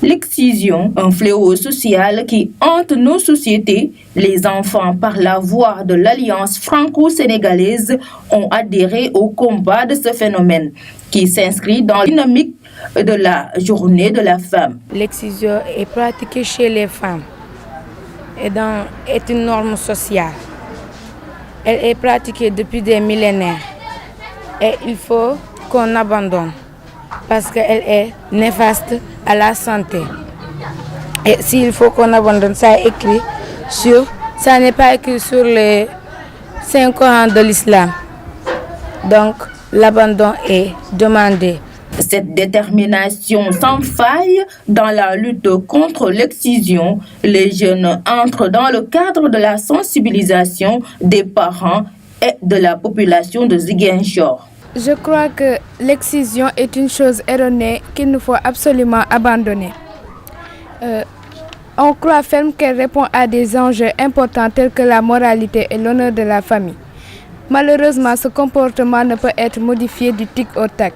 L'excision, un fléau social qui hante nos sociétés, les enfants, par la voie de l'Alliance franco-sénégalaise, ont adhéré au combat de ce phénomène qui s'inscrit dans la dynamique de la journée de la femme. L'excision est pratiquée chez les femmes et est une norme sociale. Elle est pratiquée depuis des millénaires et il faut qu'on abandonne parce qu'elle est néfaste à la santé. Et s'il faut qu'on abandonne, ça n'est pas écrit sur les 5 Corans de l'islam. Donc l'abandon est demandé. Cette détermination sans faille dans la lutte contre l'excision, les jeunes entrent dans le cadre de la sensibilisation des parents et de la population de Ziguinchor. Je crois que l'excision est une chose erronée qu'il nous faut absolument abandonner. On croit ferme qu'elle répond à des enjeux importants tels que la moralité et l'honneur de la famille. Malheureusement, ce comportement ne peut être modifié du tic au tac.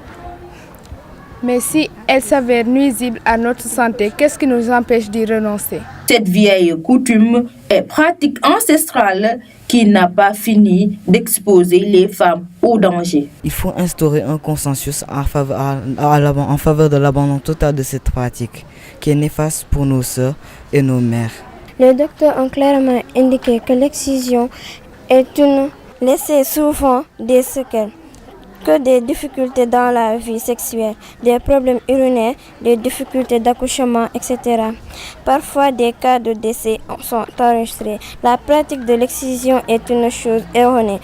Mais si elle s'avère nuisible à notre santé, qu'est-ce qui nous empêche d'y renoncer? Cette vieille coutume est pratique ancestrale qui n'a pas fini d'exposer les femmes au danger. Il faut instaurer un consensus en faveur de l'abandon total de cette pratique qui est néfaste pour nos sœurs et nos mères. Les docteurs ont clairement indiqué que l'excision est une laissée souvent des séquelles, que des difficultés dans la vie sexuelle, des problèmes urinaires, des difficultés d'accouchement, etc. Parfois, des cas de décès sont enregistrés. La pratique de l'excision est une chose erronée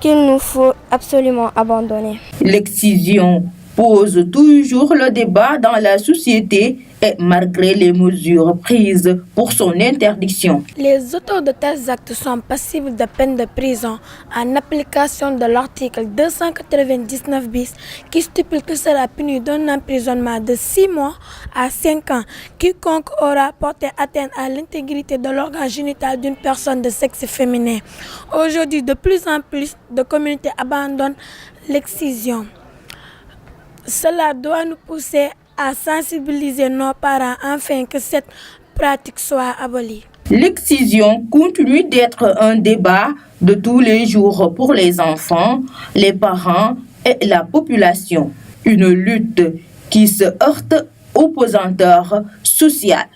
qu'il nous faut absolument abandonner. L'excision pose toujours le débat dans la société et malgré les mesures prises pour son interdiction. Les auteurs de tels actes sont passibles de peine de prison en application de l'article 299 bis qui stipule que sera puni d'un emprisonnement de 6 mois à 5 ans quiconque aura porté atteinte à l'intégrité de l'organe génital d'une personne de sexe féminin. Aujourd'hui, de plus en plus de communautés abandonnent l'excision. Cela doit nous pousser à sensibiliser nos parents afin que cette pratique soit abolie. L'excision continue d'être un débat de tous les jours pour les enfants, les parents et la population. Une lutte qui se heurte aux pesanteurs sociales.